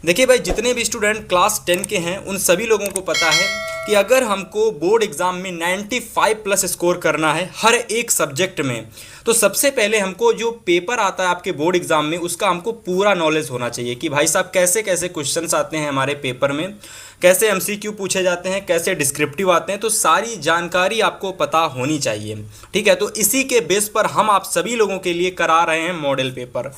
देखिए भाई, जितने भी स्टूडेंट क्लास 10 के हैं उन सभी लोगों को पता है कि अगर हमको बोर्ड एग्ज़ाम में 95 प्लस स्कोर करना है हर एक सब्जेक्ट में, तो सबसे पहले हमको जो पेपर आता है आपके बोर्ड एग्ज़ाम में उसका हमको पूरा नॉलेज होना चाहिए कि भाई साहब कैसे कैसे क्वेश्चंस आते हैं हमारे पेपर में, कैसे एमसीक्यू पूछे जाते हैं, कैसे डिस्क्रिप्टिव आते हैं, तो सारी जानकारी आपको पता होनी चाहिए। ठीक है, तो इसी के बेस पर हम आप सभी लोगों के लिए करा रहे हैं मॉडल पेपर।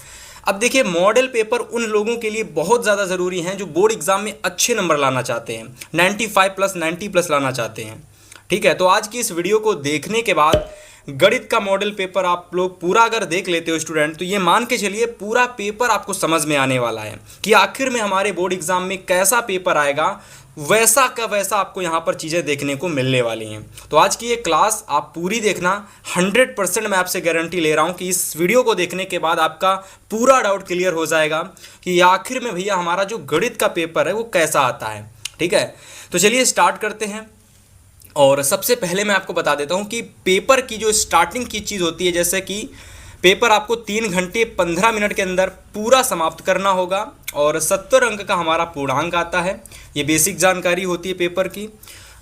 अब देखिए, मॉडल पेपर उन लोगों के लिए बहुत ज़्यादा ज़रूरी हैं जो बोर्ड एग्ज़ाम में अच्छे नंबर लाना चाहते हैं, 95 प्लस 90 प्लस लाना चाहते हैं। ठीक है, तो आज की इस वीडियो को देखने के बाद गणित का मॉडल पेपर आप लोग पूरा अगर देख लेते हो स्टूडेंट, तो ये मान के चलिए पूरा पेपर आपको समझ में आने वाला है कि आखिर में हमारे बोर्ड एग्ज़ाम में कैसा पेपर आएगा, वैसा का वैसा आपको यहाँ पर चीज़ें देखने को मिलने वाली हैं। तो आज की ये क्लास आप पूरी देखना, 100% मैं आपसे गारंटी ले रहा हूँ कि इस वीडियो को देखने के बाद आपका पूरा डाउट क्लियर हो जाएगा कि आखिर में भैया हमारा जो गणित का पेपर है वो कैसा आता है। ठीक है, तो चलिए स्टार्ट करते हैं। और सबसे पहले मैं आपको बता देता हूँ कि पेपर की जो स्टार्टिंग की चीज़ होती है, जैसे कि पेपर आपको 3 घंटे 15 मिनट के अंदर पूरा समाप्त करना होगा और 70 अंक का हमारा पूर्णांक आता है। ये बेसिक जानकारी होती है पेपर की।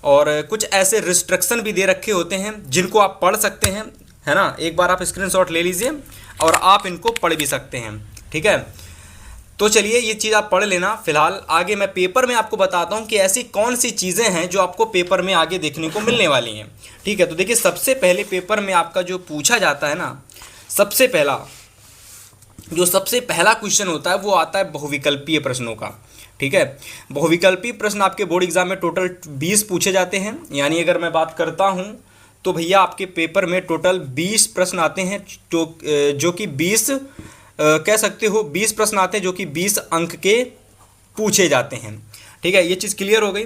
और कुछ ऐसे रिस्ट्रिक्शन भी दे रखे होते हैं जिनको आप पढ़ सकते हैं, है ना। एक बार आप स्क्रीनशॉट ले लीजिए और आप इनको पढ़ भी सकते हैं। ठीक है, तो चलिए ये चीज़ आप पढ़ लेना। फिलहाल आगे मैं पेपर में आपको बताता हूँ कि ऐसी कौन सी चीज़ें हैं जो आपको पेपर में आगे देखने को मिलने वाली हैं। ठीक है, तो देखिए सबसे पहले पेपर में आपका जो पूछा जाता है ना, सबसे पहला क्वेश्चन होता है वो आता है बहुविकल्पीय प्रश्नों का। ठीक है, बहुविकल्पीय प्रश्न आपके बोर्ड एग्जाम में टोटल 20 पूछे जाते हैं। यानी अगर मैं बात करता हूं तो भैया आपके पेपर में टोटल 20 प्रश्न आते हैं, जो कि 20 कह सकते हो 20 प्रश्न आते हैं जो कि 20 अंक के पूछे जाते हैं। ठीक है, ये चीज़ क्लियर हो गई।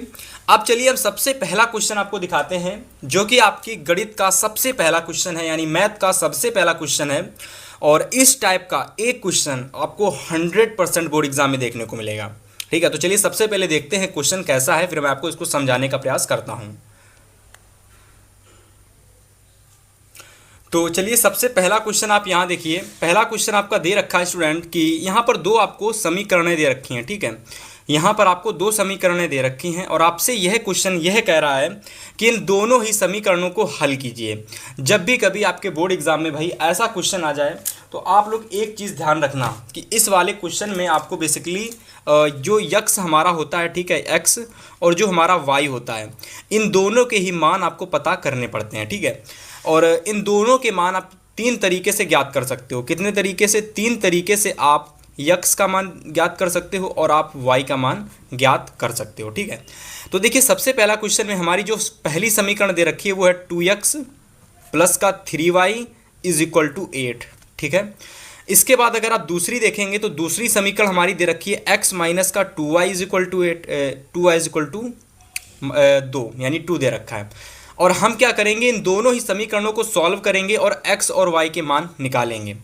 अब चलिए हम सबसे पहला क्वेश्चन आपको दिखाते हैं जो कि आपकी गणित का सबसे पहला क्वेश्चन है, यानी मैथ का सबसे पहला क्वेश्चन है। और इस टाइप का एक क्वेश्चन आपको 100% बोर्ड एग्जाम में देखने को मिलेगा। ठीक है, तो चलिए सबसे पहले देखते हैं क्वेश्चन कैसा है, फिर मैं आपको इसको समझाने का प्रयास करता हूं। तो चलिए सबसे पहला क्वेश्चन आप यहाँ देखिए। पहला क्वेश्चन आपका दे रखा है स्टूडेंट कि यहाँ पर दो आपको समीकरणें दे रखी हैं। ठीक है, यहाँ पर आपको दो समीकरणें दे रखी हैं और आपसे यह क्वेश्चन यह कह रहा है कि इन दोनों ही समीकरणों को हल कीजिए। जब भी कभी आपके बोर्ड एग्जाम में भाई ऐसा क्वेश्चन आ जाए तो आप लोग एक चीज़ ध्यान रखना कि इस वाले क्वेश्चन में आपको बेसिकली जो यक्स हमारा होता है, ठीक है, एक्स, और जो हमारा वाई होता है, इन दोनों के ही मान आपको पता करने पड़ते हैं। ठीक है, और इन दोनों के मान आप 3 तरीके से ज्ञात कर सकते हो। कितने तरीके से? 3 तरीके से आप यक्स का मान ज्ञात कर सकते हो और आप वाई का मान ज्ञात कर सकते हो। ठीक है, तो देखिए सबसे पहला क्वेश्चन में हमारी जो पहली समीकरण दे रखी है वो है 2x प्लस का 3y इज इक्वल टू 8। ठीक है, इसके बाद अगर आप दूसरी देखेंगे तो दूसरी समीकरण हमारी दे रखी है x माइनस का 2y is equal to 8, 2y is equal to 2, यानी 2 दे रखा है। और हम क्या करेंगे, इन दोनों ही समीकरणों को सॉल्व करेंगे और x और y के मान निकालेंगे।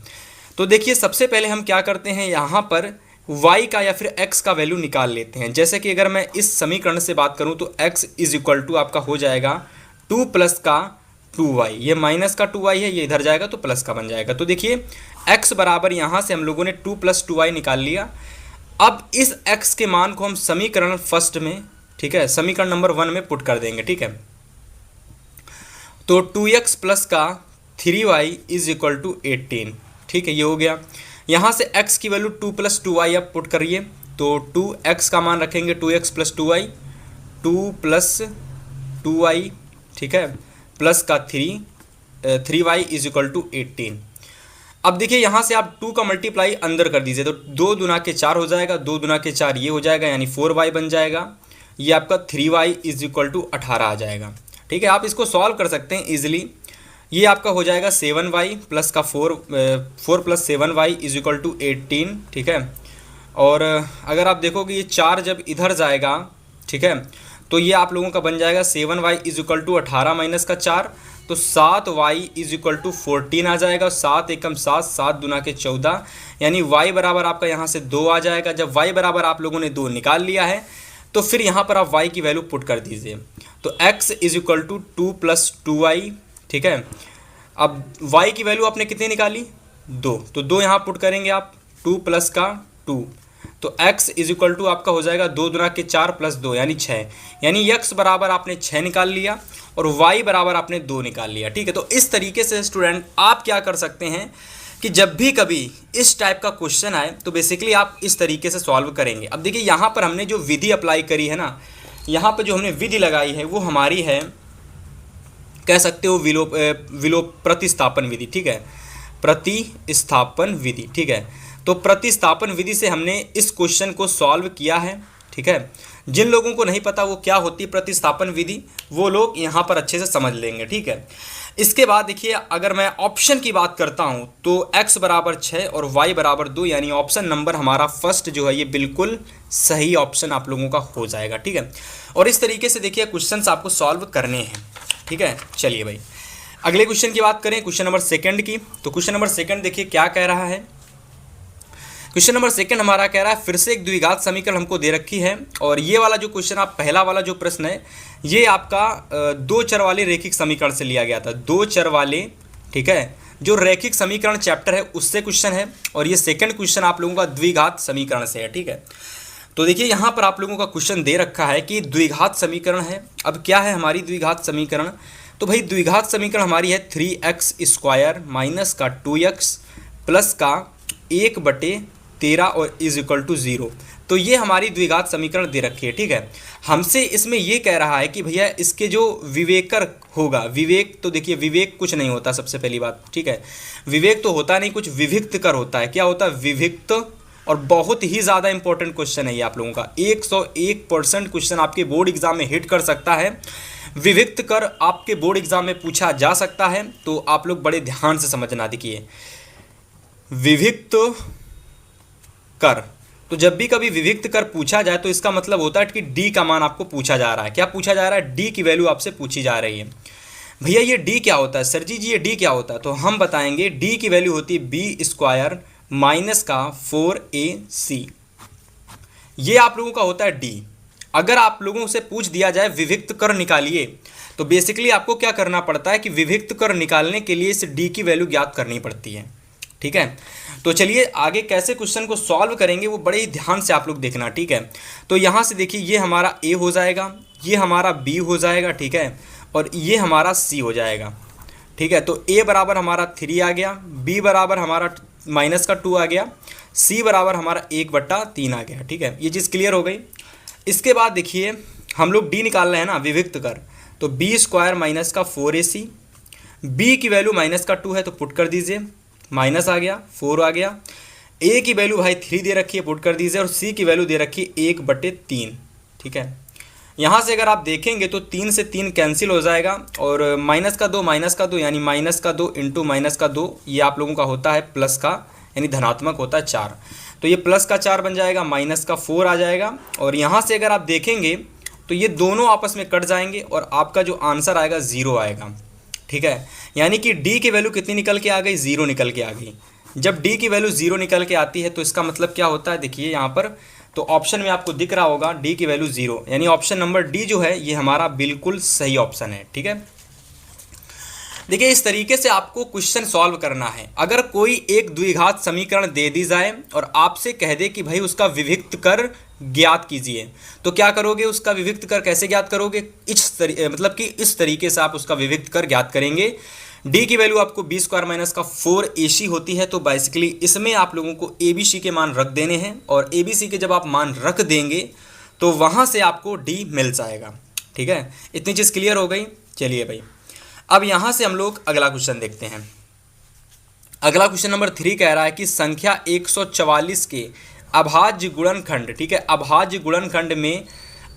तो देखिए सबसे पहले हम क्या करते हैं, यहाँ पर y का या फिर x का वैल्यू निकाल लेते हैं। जैसे कि अगर मैं इस समीकरण से बात करूँ तो x इज इक्वल टू आपका हो जाएगा 2 प्लस का 2y, ये माइनस का 2y है, ये इधर जाएगा तो प्लस का बन जाएगा। तो देखिए x बराबर यहाँ से हम लोगों ने 2 प्लस 2y निकाल लिया। अब इस x के मान को हम समीकरण फर्स्ट में, ठीक है, समीकरण नंबर 1 में पुट कर देंगे। ठीक है, तो 2x प्लस का 3y इज इक्वल टू 18। ठीक है, ये हो गया। यहाँ से x की वैल्यू 2 प्लस 2y आप पुट करिए, तो 2x का मान रखेंगे 2x plus 2y, 2 plus 2y, ठीक है, प्लस का 3y इज इक्वल टू 18। अब देखिए यहाँ से आप 2 का मल्टीप्लाई अंदर कर दीजिए, तो 2 दुना के 4 हो जाएगा, 2 दुना के 4 ये हो जाएगा, यानी 4y बन जाएगा। ये आपका 3y इज इक्वल टू 18 आ जाएगा। ठीक है, आप इसको सॉल्व कर सकते हैं इजीली। ये आपका हो जाएगा 7y प्लस का 4 plus 7y is equal to 18। ठीक है, और अगर आप देखोगे ये 4 जब इधर जाएगा, ठीक है, तो ये आप लोगों का बन जाएगा 7y is equal to 18 minus का 4, तो 7y इज इक्वल टू 14 आ जाएगा। 7 एकम 7, 7 दुना के 14, यानी y बराबर आपका यहाँ से 2 आ जाएगा। जब y बराबर आप लोगों ने 2 निकाल लिया है तो फिर यहाँ पर आप y की वैल्यू पुट कर दीजिए, तो x is equal to 2 plus 2y। ठीक है, अब y की वैल्यू आपने कितनी निकाली? 2, तो 2 यहाँ पुट करेंगे आप, 2 प्लस का 2, तो x इज इक्वल टू आपका हो जाएगा 2 दुना के 4 प्लस 2 यानी 6, यानी x बराबर आपने 6 निकाल लिया और y बराबर आपने 2 निकाल लिया। ठीक है, तो इस तरीके से स्टूडेंट आप क्या कर सकते हैं कि जब भी कभी इस टाइप का क्वेश्चन आए तो बेसिकली आप इस तरीके से सॉल्व करेंगे। अब देखिए यहाँ पर हमने जो विधि अप्लाई करी है ना, यहाँ पर जो हमने विधि लगाई है वो हमारी है, कह सकते हो विलोप प्रतिस्थापन विधि। ठीक है, प्रतिस्थापन विधि। ठीक है, तो प्रतिस्थापन विधि से हमने इस क्वेश्चन को सॉल्व किया है। ठीक है, जिन लोगों को नहीं पता वो क्या होती है प्रतिस्थापन विधि, वो लोग यहाँ पर अच्छे से समझ लेंगे। ठीक है, इसके बाद देखिए अगर मैं ऑप्शन की बात करता हूँ तो x बराबर 6 और y बराबर 2, यानी ऑप्शन नंबर हमारा फर्स्ट जो है ये बिल्कुल सही ऑप्शन आप लोगों का हो जाएगा। ठीक है, और इस तरीके से देखिए क्वेश्चंस आपको सॉल्व करने हैं। ठीक है, चलिए भाई अगले क्वेश्चन की बात करें, क्वेश्चन नंबर सेकंड की। तो क्वेश्चन नंबर सेकंड देखिए क्या कह रहा है। क्वेश्चन नंबर सेकंड हमारा कह रहा है फिर से एक द्विघात समीकरण हमको दे रखी है, और ये वाला जो क्वेश्चन आप पहला वाला जो प्रश्न है ये आपका 2 चर वाले रैखिक समीकरण से लिया गया था। 2 चर वाले, ठीक है, जो रैखिक समीकरण चैप्टर है उससे क्वेश्चन है, और ये सेकंड क्वेश्चन आप लोगों का द्विघात समीकरण से है। ठीक है, तो देखिए यहाँ पर आप लोगों का क्वेश्चन दे रखा है कि द्विघात समीकरण है। अब क्या है हमारी द्विघात समीकरण, तो भाई द्विघात समीकरण हमारी है 3x² माइनस का 2x प्लस का 1/13 और इज इक्वल टू 0। तो ये हमारी द्विघात समीकरण दे रखी है। ठीक है, हमसे इसमें ये कह रहा है कि भैया इसके जो विवेकर होगा, विवेक तो देखिए विवेक कुछ नहीं होता सबसे पहली बात। ठीक है, विवेक तो होता नहीं कुछ, विविक्त कर होता है। क्या होता है? विविक्त। और बहुत ही ज़्यादा इंपॉर्टेंट क्वेश्चन है ये आप लोगों का, 101% क्वेश्चन आपके बोर्ड एग्जाम में हिट कर सकता है। विविक्त कर आपके बोर्ड एग्जाम में पूछा जा सकता है, तो आप लोग बड़े ध्यान से समझना। देखिए विविक्त कर, तो जब भी कभी विविक्त कर पूछा जाए तो इसका मतलब होता है कि डी का मान आपको पूछा जा रहा है। क्या पूछा जा रहा है? डी की वैल्यू आपसे पूछी जा रही है। भैया ये डी क्या होता है सर जी, ये डी क्या होता है? तो हम बताएंगे डी की वैल्यू होती है b² माइनस का 4ac। ये आप लोगों का होता है डी। अगर आप लोगों से पूछ दिया जाए विविक्त कर निकालिए, तो बेसिकली आपको क्या करना पड़ता है कि विविक्त कर निकालने के लिए इस डी की वैल्यू ज्ञात करनी पड़ती है। ठीक है, तो चलिए आगे कैसे क्वेश्चन को सॉल्व करेंगे वो बड़े ही ध्यान से आप लोग देखना। ठीक है, तो यहाँ से देखिए ये हमारा ए हो जाएगा, ये हमारा बी हो जाएगा। ठीक है, और ये हमारा सी हो जाएगा। ठीक है, तो ए बराबर हमारा 3 आ गया, बी बराबर हमारा माइनस का 2 आ गया, सी बराबर हमारा 1/3 आ गया। ठीक है, ये चीज़ क्लियर हो गई। इसके बाद देखिए हम लोग डी निकाल रहे हैं ना, विविक्त कर, तो b² माइनस का 4ac, b की वैल्यू माइनस का 2 है तो पुट कर दीजिए, माइनस आ गया, 4 आ गया। a की वैल्यू भाई 3 दे रखी है, पुट कर दीजिए, और c की वैल्यू दे रखी है 1/3। ठीक है, यहाँ से अगर आप देखेंगे तो 3 से 3 कैंसिल हो जाएगा, और माइनस का 2 यानी माइनस का 2 इंटू माइनस का 2, ये आप लोगों का होता है प्लस का, यानी धनात्मक होता है 4। तो ये प्लस का 4 बन जाएगा, माइनस का 4 आ जाएगा, और यहाँ से अगर आप देखेंगे तो ये दोनों आपस में कट जाएंगे और आपका जो आंसर आएगा 0 आएगा। ठीक है, यानी कि d की वैल्यू कितनी निकल के आ गई? 0 निकल के आ गई। जब d की वैल्यू 0 निकल के आती है तो इसका मतलब क्या होता है? देखिए यहाँ पर तो ऑप्शन में आपको दिख रहा होगा d की वैल्यू 0, यानी ऑप्शन नंबर डी जो है ये हमारा बिल्कुल सही ऑप्शन है। ठीक है, देखिए इस तरीके से आपको क्वेश्चन सॉल्व करना है। अगर कोई एक द्विघात समीकरण दे दी जाए और आपसे कह दे कि भाई उसका विविक्त कर ज्ञात कीजिए, तो क्या करोगे? उसका विविक्त कर कैसे ज्ञात करोगे? मतलब कि इस तरीके से आप उसका विविक्त कर ज्ञात करेंगे। डी की वैल्यू आपको b² माइनस का 4ac होती है, तो बेसिकली इसमें आप लोगों को abc के मान रख देने हैं, और abc के जब आप मान रख देंगे तो वहाँ से आपको d मिल जाएगा। ठीक है, इतनी चीज़ क्लियर हो गई। चलिए भाई अब यहाँ से हम लोग अगला क्वेश्चन देखते हैं। अगला क्वेश्चन नंबर 3 कह रहा है कि संख्या 144 के अभाज्य गुणनखंड, ठीक है, अभाज्य गुणनखंड में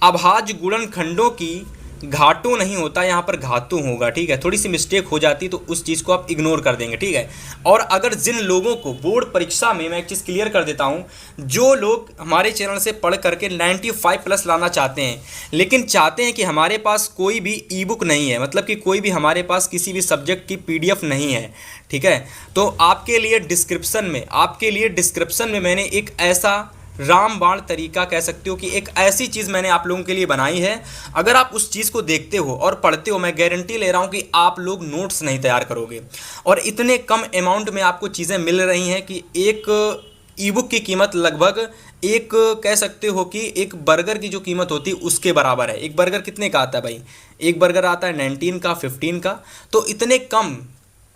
अभाज्य गुणनखंडों की घाटों नहीं होता, यहाँ पर घातों होगा। ठीक है, थोड़ी सी मिस्टेक हो जाती तो उस चीज़ को आप इग्नोर कर देंगे। ठीक है, और अगर जिन लोगों को बोर्ड परीक्षा में, मैं एक चीज़ क्लियर कर देता हूँ, जो लोग हमारे चैनल से पढ़ करके 95+ लाना चाहते हैं, लेकिन चाहते हैं कि हमारे पास कोई भी ई बुक नहीं है, मतलब कि कोई भी हमारे पास किसी भी सब्जेक्ट की PDF नहीं है, ठीक है, तो आपके लिए डिस्क्रिप्शन में मैंने एक ऐसा रामबाण तरीका कह सकते हो कि एक ऐसी चीज़ मैंने आप लोगों के लिए बनाई है। अगर आप उस चीज़ को देखते हो और पढ़ते हो, मैं गारंटी ले रहा हूँ कि आप लोग नोट्स नहीं तैयार करोगे। और इतने कम अमाउंट में आपको चीज़ें मिल रही हैं कि एक ई बुक की कीमत लगभग एक कह सकते हो कि एक बर्गर की जो कीमत होती है उसके बराबर है। एक बर्गर कितने का आता है भाई? एक बर्गर आता है 19 का, 15 का। तो इतने कम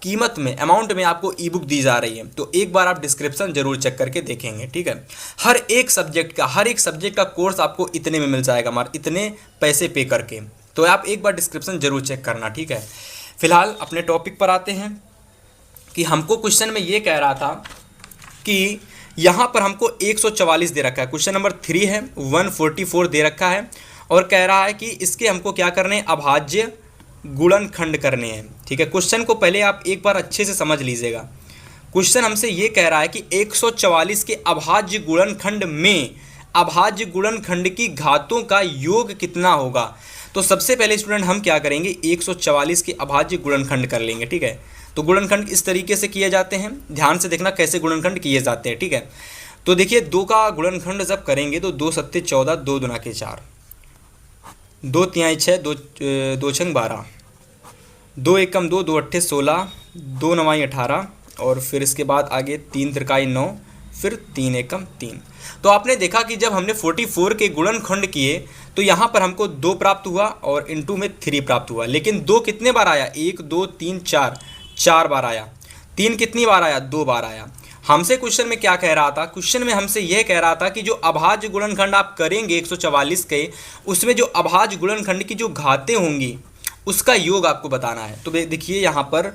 कीमत में, अमाउंट में आपको ई बुक दी जा रही है। तो एक बार आप डिस्क्रिप्शन जरूर चेक करके देखेंगे, ठीक है। हर एक सब्जेक्ट का कोर्स आपको इतने में मिल जाएगा, हमारे इतने पैसे पे करके। तो आप एक बार डिस्क्रिप्शन जरूर चेक करना, ठीक है। फिलहाल अपने टॉपिक पर आते हैं कि हमको क्वेश्चन में ये कह रहा था कि यहाँ पर हमको 144 दे रखा है, क्वेश्चन नंबर 3 है, 144 दे रखा है और कह रहा है कि इसके हमको क्या करने हैं, अभाज्य गुणनखंड करने हैं, ठीक है। क्वेश्चन को पहले आप एक बार अच्छे से समझ लीजिएगा। क्वेश्चन हमसे ये कह रहा है कि 144 के अभाज्य गुणनखंड में अभाज्य गुणनखंड की घातों का योग कितना होगा। तो सबसे पहले स्टूडेंट हम क्या करेंगे, 144 के अभाज्य गुणनखंड कर लेंगे, ठीक है। तो गुणनखंड इस तरीके से किए जाते हैं, ध्यान से देखना कैसे गुणनखंड किए जाते हैं, ठीक है। तो देखिए 2 का गुणनखंड जब करेंगे तो 2 सत्ते 14, 2 दूना के 4, 2 तिहाई 6, 2 छंग 12, 2 एकम 2, 2 अट्ठे 16, 2 नवाई 18 और फिर इसके बाद आगे 3 त्रिकाई 9, फिर 3 एकम 3। तो आपने देखा कि जब हमने 44 के गुणनखंड किए तो यहाँ पर हमको 2 प्राप्त हुआ और इनटू में 3 प्राप्त हुआ। लेकिन 2 कितने बार आया, 1 2 3 4, 4 बार आया। 3 कितनी बार आया, 2 बार आया। हमसे क्वेश्चन में क्या कह रहा था, क्वेश्चन में हमसे यह कह रहा था कि जो अभाज्य गुणनखंड आप करेंगे 144 के, उसमें जो अभाज्य गुणनखंड की जो घातें होंगी उसका योग आपको बताना है। तो देखिए यहाँ पर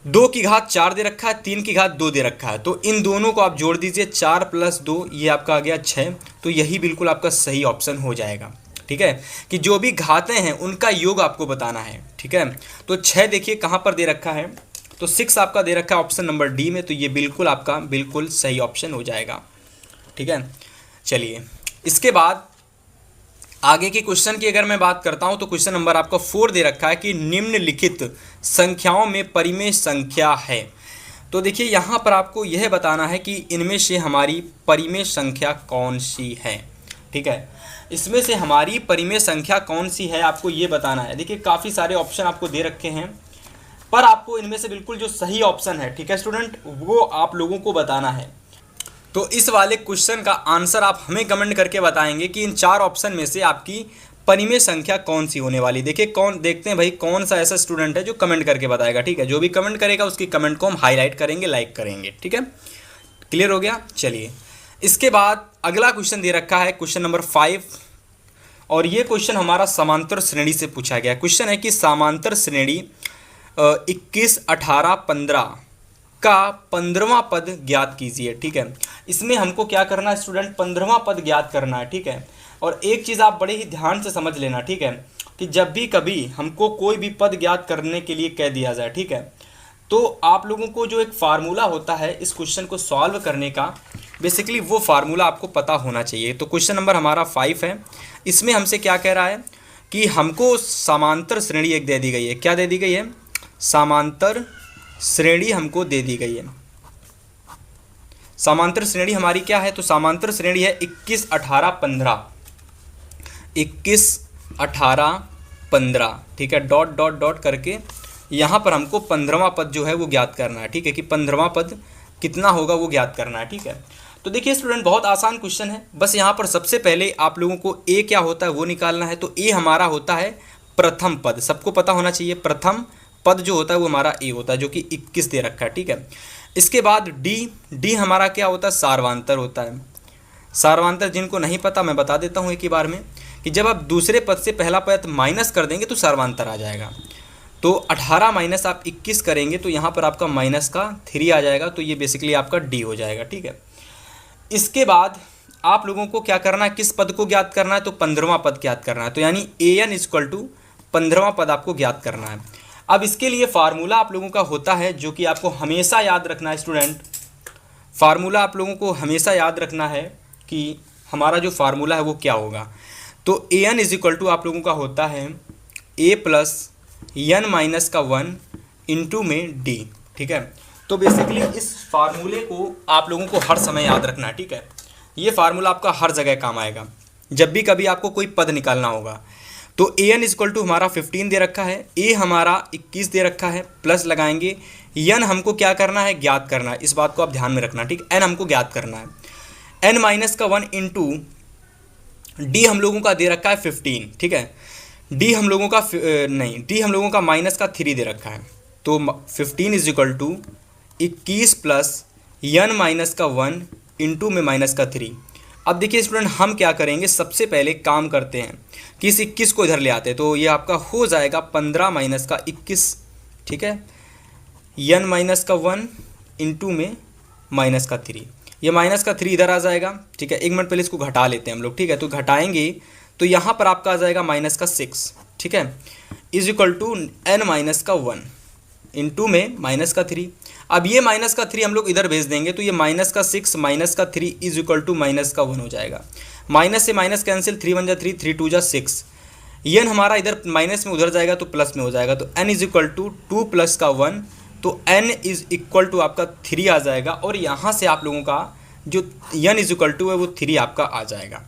2 की घात 4 दे रखा है, 3 की घात 2 दे रखा है। तो इन दोनों को आप जोड़ दीजिए, 4 + 2 ये आपका आ गया 6। तो यही बिल्कुल आपका सही ऑप्शन हो जाएगा, ठीक है, कि जो भी घातें हैं उनका योग आपको बताना है, ठीक है। तो 6 देखिए कहाँ पर दे रखा है, तो 6 आपका दे रखा है ऑप्शन नंबर डी में। तो ये बिल्कुल आपका बिल्कुल सही ऑप्शन हो जाएगा, ठीक है। चलिए इसके बाद आगे के क्वेश्चन की अगर मैं बात करता हूं तो क्वेश्चन नंबर आपका 4 दे रखा है कि निम्नलिखित संख्याओं में परिमेय संख्या है। तो देखिए यहाँ पर आपको यह बताना है कि इनमें से हमारी परिमेय संख्या कौन सी है, ठीक है। इसमें से हमारी परिमेय संख्या कौन सी है आपको ये बताना है। देखिए काफ़ी सारे ऑप्शन आपको दे रखे हैं, पर आपको इनमें से बिल्कुल जो सही ऑप्शन है, ठीक है स्टूडेंट, वो आप लोगों को बताना है। तो इस वाले क्वेश्चन का आंसर आप हमें कमेंट करके बताएंगे कि इन 4 ऑप्शन में से आपकी परिमेय संख्या कौन सी होने वाली। देखिए देखते हैं भाई कौन सा ऐसा स्टूडेंट है जो कमेंट करके बताएगा, ठीक है। जो भी कमेंट करेगा उसकी कमेंट को हम हाईलाइट करेंगे, लाइक करेंगे, ठीक है। क्लियर हो गया। चलिए इसके बाद अगला क्वेश्चन दे रखा है क्वेश्चन नंबर 5 और ये क्वेश्चन हमारा समांतर श्रेणी से पूछा गया। क्वेश्चन है कि समांतर श्रेणी 21, 18, 15 का 15वां पद ज्ञात कीजिए, ठीक है। इसमें हमको क्या करना है स्टूडेंट, 15वां पद ज्ञात करना है, ठीक है। और एक चीज़ आप बड़े ही ध्यान से समझ लेना, ठीक है, कि जब भी कभी हमको कोई भी पद ज्ञात करने के लिए कह दिया जाए, ठीक है, तो आप लोगों को जो एक फार्मूला होता है इस क्वेश्चन को सॉल्व करने का, बेसिकली वो फार्मूला आपको पता होना चाहिए। तो क्वेश्चन नंबर हमारा 5 है। इसमें हमसे क्या कह रहा है कि हमको समांतर श्रेणी एक दे दी गई है। क्या दे दी गई है, समांतर श्रेणी हमको दे दी गई है। समांतर श्रेणी हमारी क्या है, तो समांतर श्रेणी है 21, 18, 15, 21, 18, 15, ठीक है। डॉट डॉट डॉट करके यहाँ पर हमको 15वां पद जो है वो ज्ञात करना है, ठीक है, कि 15वां पद कितना होगा वो ज्ञात करना है, ठीक है। तो देखिए स्टूडेंट बहुत आसान क्वेश्चन है, बस यहाँ पर सबसे पहले आप लोगों को ए क्या होता है वो निकालना है। तो ए हमारा होता है प्रथम पद, सबको पता होना चाहिए, प्रथम पद जो होता है वो हमारा ए होता है, जो कि 21 दे रखा है, ठीक है। इसके बाद डी हमारा क्या होता है, सार्वांतर होता है। सार्वांतर जिनको नहीं पता मैं बता देता हूँ एक ही बार में, कि जब आप दूसरे पद से पहला पद माइनस कर देंगे तो सार्वांतर आ जाएगा। तो 18 माइनस आप 21 करेंगे तो यहाँ पर आपका माइनस का 3 आ जाएगा, तो ये बेसिकली आपका डी हो जाएगा, ठीक है। इसके बाद आप लोगों को क्या करना है, किस पद को ज्ञात करना है, तो 15वां पद ज्ञात करना है। तो यानी an = 15वां पद आपको ज्ञात करना है। अब इसके लिए फार्मूला आप लोगों का होता है जो कि आपको हमेशा याद रखना है स्टूडेंट। फार्मूला आप लोगों को हमेशा याद रखना है कि हमारा जो फार्मूला है वो क्या होगा। तो an = आप लोगों का होता है a + n-1 इंटू में d, ठीक है। तो बेसिकली इस फार्मूले को आप लोगों को हर समय याद रखना है, ठीक है। ये फार्मूला आपका हर जगह काम आएगा जब भी कभी आपको कोई पद निकालना होगा। तो an = हमारा 15 दे रखा है, a हमारा 21 दे रखा है, प्लस लगाएंगे n हमको क्या करना है, ज्ञात करना है। इस बात को आप ध्यान में रखना, ठीक, n हमको ज्ञात करना है। n माइनस का 1 इंटू डी हम लोगों का दे रखा है 15, ठीक है। डी हम लोगों का डी हम लोगों का माइनस का 3 दे रखा है, तो 15 is equal to 21 plus n minus का 1 इंटू में माइनस का 3। अब देखिए स्टूडेंट, हम क्या करेंगे, सबसे पहले काम करते हैं कि इस 21 को इधर ले आते हैं, तो ये आपका हो जाएगा 15 माइनस का 21, ठीक है। n माइनस का 1 इंटू में माइनस का 3, ये माइनस का 3 इधर आ जाएगा, ठीक है। एक मिनट पहले इसको घटा लेते हैं हम लोग, ठीक है। तो घटाएंगे तो यहाँ पर आपका आ जाएगा माइनस का 6, ठीक है, is equal to n minus का 1 इंटू में माइनस का 3। अब ये माइनस का 3 हम लोग इधर भेज देंगे, तो ये माइनस का 6 माइनस का 3 इज इक्वल टू माइनस का 1 हो जाएगा। माइनस से माइनस कैंसिल, 3 1 जा 3, 3 2 जा 6। n हमारा इधर माइनस में उधर जाएगा तो प्लस में हो जाएगा, तो n is equal to 2 plus का 1, तो n इज इक्वल टू आपका 3 आ जाएगा। और यहाँ से आप लोगों का जो n इज इक्वल टू है वो 3 आपका आ जाएगा।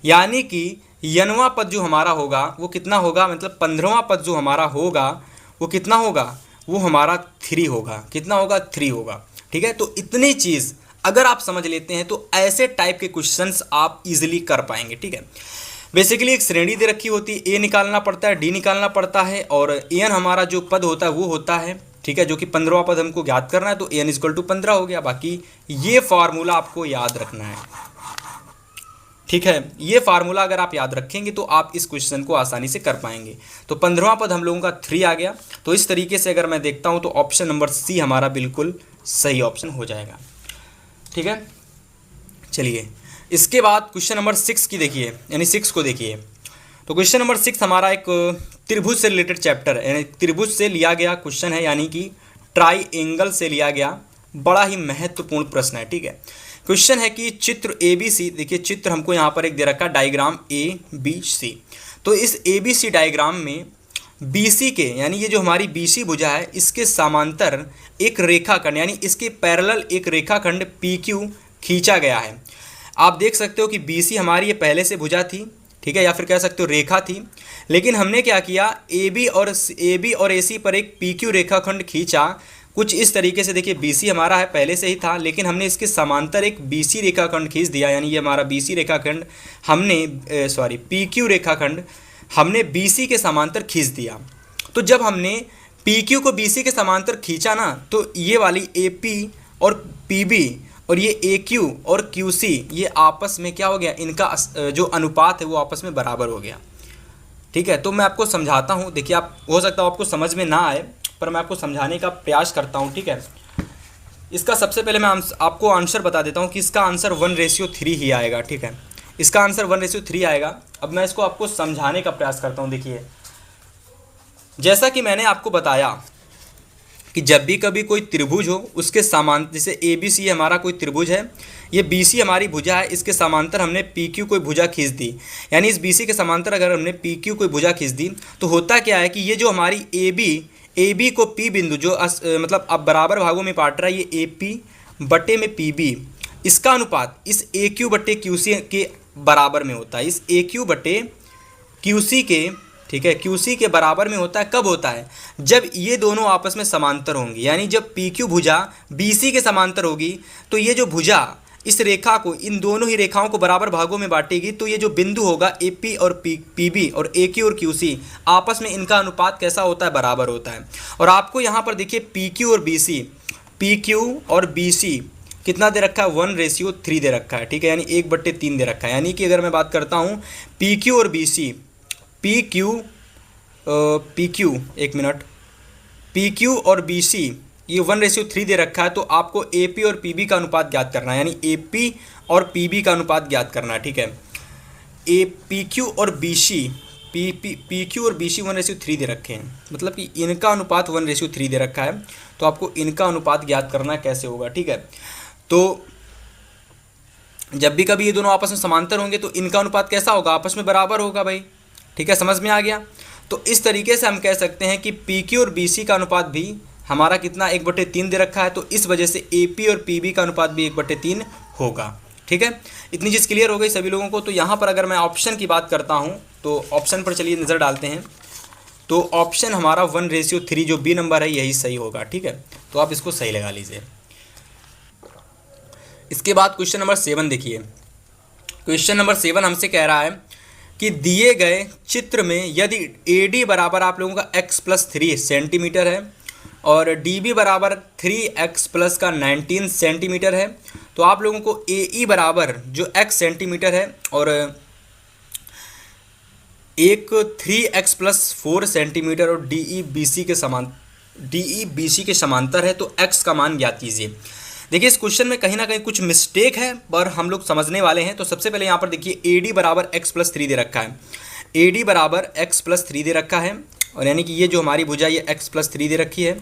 यानी कि n वां पद जो हमारा होगा वो कितना होगा, मतलब 15वां पद जो हमारा होगा वो कितना होगा, वो हमारा 3 होगा। कितना होगा, 3 होगा, ठीक है। तो इतनी चीज़ अगर आप समझ लेते हैं तो ऐसे टाइप के क्वेश्चंस आप इजीली कर पाएंगे, ठीक है। बेसिकली एक श्रेणी दे रखी होती है, ए निकालना पड़ता है, डी निकालना पड़ता है, और एन हमारा जो पद होता है वो होता है, ठीक है, जो कि 15वां पद हमको ज्ञात करना है, तो एन इक्वल टू 15 हो गया। बाकी ये फार्मूला आपको याद रखना है, ठीक है। ये फार्मूला अगर आप याद रखेंगे तो आप इस क्वेश्चन को आसानी से कर पाएंगे। तो 15वां पद हम लोगों का 3 आ गया। तो इस तरीके से अगर मैं देखता हूं तो ऑप्शन नंबर सी हमारा बिल्कुल सही ऑप्शन हो जाएगा, ठीक है। चलिए इसके बाद क्वेश्चन नंबर 6 की देखिए, यानी 6 को देखिए। तो क्वेश्चन नंबर 6 हमारा एक त्रिभुज से रिलेटेड चैप्टर है, यानी त्रिभुज से लिया गया क्वेश्चन है, यानी कि ट्राइएंगल से लिया गया बड़ा ही महत्वपूर्ण प्रश्न है, ठीक है। क्वेश्चन है कि चित्र ABC, देखिए चित्र हमको यहाँ पर एक दे रखा डायग्राम ABC। तो इस ABC डायग्राम में BC के, यानी ये जो हमारी BC भुजा है, इसके समांतर एक रेखाखंड, यानी इसके पैरेलल एक रेखाखंड PQ खींचा गया है। आप देख सकते हो कि BC हमारी ये पहले से भुजा थी, ठीक है, या फिर कह सकते हो रेखा थी। लेकिन हमने क्या किया, AB और AC पर एक PQ रेखाखंड खींचा कुछ इस तरीके से। देखिए BC हमारा है पहले से ही था, लेकिन हमने इसके समांतर एक BC रेखाखंड खींच दिया, यानी ये हमारा BC रेखाखंड हमने PQ रेखाखंड हमने BC के समांतर खींच दिया। तो जब हमने PQ को BC के समांतर खींचा ना, तो ये वाली AP और PB और ये AQ और QC ये आपस में क्या हो गया, इनका जो अनुपात है वो आपस में बराबर हो गया, ठीक है। तो मैं आपको समझाता हूँ, देखिए आप हो सकता है आपको समझ में ना आए, पर मैं आपको समझाने का प्रयास करता हूँ, ठीक है। इसका सबसे पहले मैं आपको आंसर बता देता हूँ कि इसका आंसर 1:3 ही आएगा, ठीक है। इसका आंसर 1:3 आएगा। अब मैं इसको आपको समझाने का प्रयास करता हूँ। देखिए जैसा कि मैंने आपको बताया कि जब भी कभी कोई त्रिभुज हो उसके समांतर, जैसे ABC हमारा कोई त्रिभुज है, ये BC हमारी भुजा है, इसके समांतर हमने PQ कोई भुजा खींच दी, यानी इस BC के समांतर अगर हमने PQ कोई भुजा खींच दी तो होता क्या है कि ये जो हमारी AB को P बिंदु जो मतलब अब बराबर भागों में बांट रहा है, ये AP बटे में PB, इसका अनुपात इस AQ बटे QC के बराबर में होता है, इस AQ बटे QC के, ठीक है, QC के बराबर में होता है। कब होता है, जब ये दोनों आपस में समांतर होंगी, यानी जब PQ भुजा BC के समांतर होगी, तो ये जो भुजा इस रेखा को, इन दोनों ही रेखाओं को बराबर भागों में बांटेगी, तो ये जो बिंदु होगा AP और PB और AQ और QC आपस में इनका अनुपात कैसा होता है, बराबर होता है। और आपको यहाँ पर देखिए PQ और BC कितना दे रखा है, 1:3 दे रखा है, ठीक है, यानी 1/3 दे रखा है। यानी कि अगर मैं बात करता हूँ PQ और BC, PQ और BC ये 1:3 दे रखा है, तो आपको AP और PB का अनुपात ज्ञात करना है, यानी AP और PB का अनुपात ज्ञात करना है, ठीक है। PQ और BC 1:3 दे रखे हैं, मतलब कि इनका अनुपात 1:3 दे रखा है, तो आपको इनका अनुपात ज्ञात करना कैसे होगा, ठीक है। तो जब भी कभी ये दोनों आपस में समांतर होंगे तो इनका अनुपात कैसा होगा, आपस में बराबर होगा भाई, ठीक है, समझ में आ गया। तो इस तरीके से हम कह सकते हैं कि PQ और BC का अनुपात भी हमारा कितना 1/3 दे रखा है, तो इस वजह से AP और PB का अनुपात भी 1/3 होगा, ठीक है। इतनी चीज़ क्लियर हो गई सभी लोगों को। तो यहाँ पर अगर मैं ऑप्शन की बात करता हूँ तो ऑप्शन पर चलिए नज़र डालते हैं। तो ऑप्शन हमारा 1:3 जो B नंबर है यही सही होगा, ठीक है। तो आप इसको सही लगा लीजिए। इसके बाद क्वेश्चन नंबर 7 देखिए। क्वेश्चन नंबर 7 हमसे कह रहा है कि दिए गए चित्र में यदि ए डी बराबर आप लोगों का x+3 सेंटीमीटर है और डी बी बराबर 3x+19 सेंटीमीटर है, तो आप लोगों को ए ई बराबर जो x सेंटीमीटर है और एक 3x+4 सेंटीमीटर और डी ई बी सी के समांतर है, तो x का मान ज्ञात कीजिए। देखिए इस क्वेश्चन में कहीं ना कहीं कुछ मिस्टेक है, पर हम लोग समझने वाले हैं। तो सबसे पहले यहाँ पर देखिए ए डी बराबर x+3 दे रखा है, ए डी बराबर x+3 दे रखा है, और यानी कि ये जो हमारी भुजा ये x+3 दे रखी है,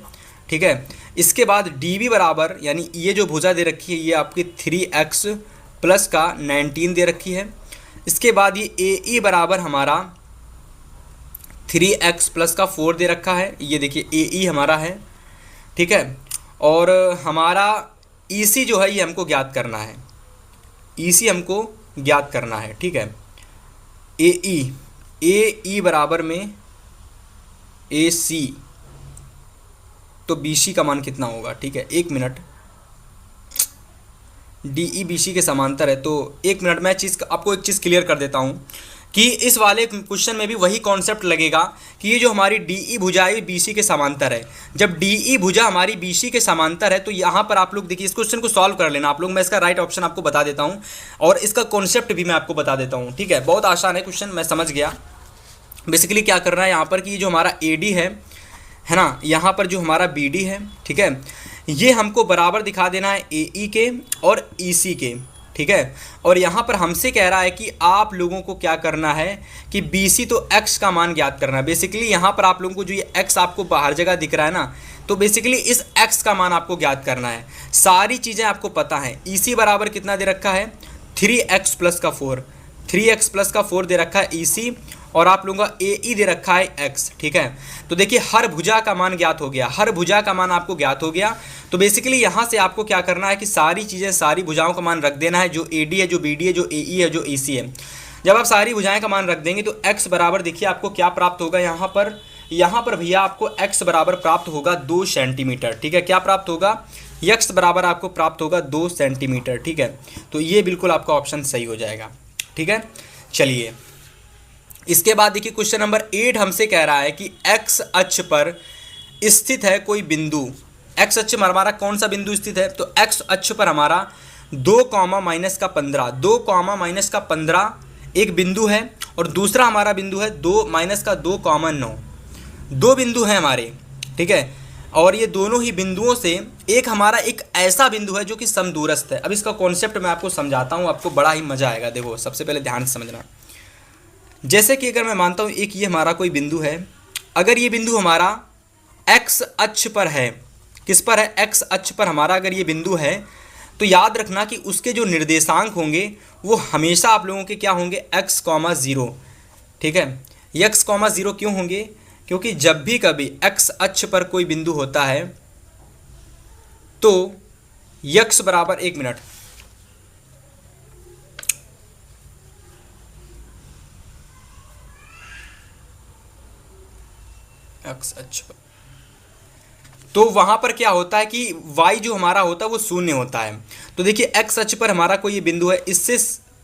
ठीक है। इसके बाद डी बी बराबर यानी ये जो भुजा दे रखी है ये आपकी 3x+19 दे रखी है। इसके बाद ये ए ई बराबर हमारा 3x+4 दे रखा है, ये देखिए ए ई हमारा है, ठीक है। और हमारा ई सी जो है ये हमको ज्ञात करना है, ई सी हमको ज्ञात करना है, ठीक है। ए ई बराबर में ए सी, तो बी सी का मान कितना होगा, ठीक है। 1 minute, D E B C के समांतर है, तो 1 मिनट मैं आपको एक चीज़ क्लियर कर देता हूँ कि इस वाले क्वेश्चन में भी वही कॉन्सेप्ट लगेगा कि ये जो हमारी डी ई भुजा है बी सी के समांतर है। जब डी ई भुजा हमारी बी सी के समांतर है तो यहाँ पर आप लोग देखिए इस क्वेश्चन को सॉल्व कर लेना आप लोग। मैं इसका राइट ऑप्शन आपको बता देता हूँ और इसका कॉन्सेप्ट भी मैं आपको बता देता हूँ, ठीक है। बहुत आसान है क्वेश्चन, मैं समझ गया। बेसिकली क्या करना है यहाँ पर कि ये जो हमारा ए डी है ना, यहाँ पर जो हमारा बी डी है, ठीक है, ये हमको बराबर दिखा देना है ए ई के और ई सी के, ठीक है। और यहाँ पर हमसे कह रहा है कि आप लोगों को क्या करना है कि बी सी तो x का मान ज्ञात करना है। बेसिकली यहाँ पर आप लोगों को जो ये x आपको बाहर जगह दिख रहा है ना, तो बेसिकली इस x का मान आपको ज्ञात करना है। सारी चीज़ें आपको पता है। ई सी बराबर कितना दे रखा है 3x+4, 3x+4 दे रखा है ई सी, और आप लोगों का ए ई दे रखा है x, ठीक है। तो देखिए हर भुजा का मान ज्ञात हो गया, हर भुजा का मान आपको ज्ञात हो गया। तो बेसिकली यहाँ से आपको क्या करना है कि सारी चीज़ें, सारी भुजाओं का मान रख देना है, जो ए डी है, जो बी डी है, जो ए ई है, जो ई सी है। जब आप सारी भुजाएं का मान रख देंगे तो x बराबर देखिए आपको क्या प्राप्त होगा यहाँ पर भैया आपको x बराबर प्राप्त होगा 2 सेंटीमीटर, ठीक है। क्या प्राप्त होगा, x बराबर आपको प्राप्त होगा 2 सेंटीमीटर, ठीक है। तो ये बिल्कुल आपका ऑप्शन सही हो जाएगा, ठीक है। चलिए इसके बाद देखिए क्वेश्चन नंबर 8 हमसे कह रहा है कि x अक्ष पर स्थित है कोई बिंदु। x अक्ष पर हमारा कौन सा बिंदु स्थित है, तो x अक्ष पर हमारा 2, -15, 2, -15 एक बिंदु है, और दूसरा हमारा बिंदु है 2, -2, 9। 2 बिंदु हैं हमारे, ठीक है। और ये दोनों ही बिंदुओं से एक हमारा एक ऐसा बिंदु है जो कि समदूरस्थ है। अब इसका कॉन्सेप्ट मैं आपको समझाता हूँ, आपको बड़ा ही मजा आएगा। देखो सबसे पहले ध्यान से समझना। जैसे कि अगर मैं मानता हूँ एक ये हमारा कोई बिंदु है, अगर ये बिंदु हमारा x अक्ष पर है, किस पर है, x अक्ष पर हमारा अगर ये बिंदु है, तो याद रखना कि उसके जो निर्देशांक होंगे वो हमेशा आप लोगों के क्या होंगे, x, 0, ठीक है। ये x, 0 क्यों होंगे, क्योंकि जब भी कभी x अक्ष पर कोई बिंदु होता है तो x बराबर 1 मिनट, x अक्ष पर, तो वहां पर क्या होता है कि y जो हमारा होता है वो 0 होता है। तो देखिए x अक्ष पर हमारा कोई बिंदु है, इससे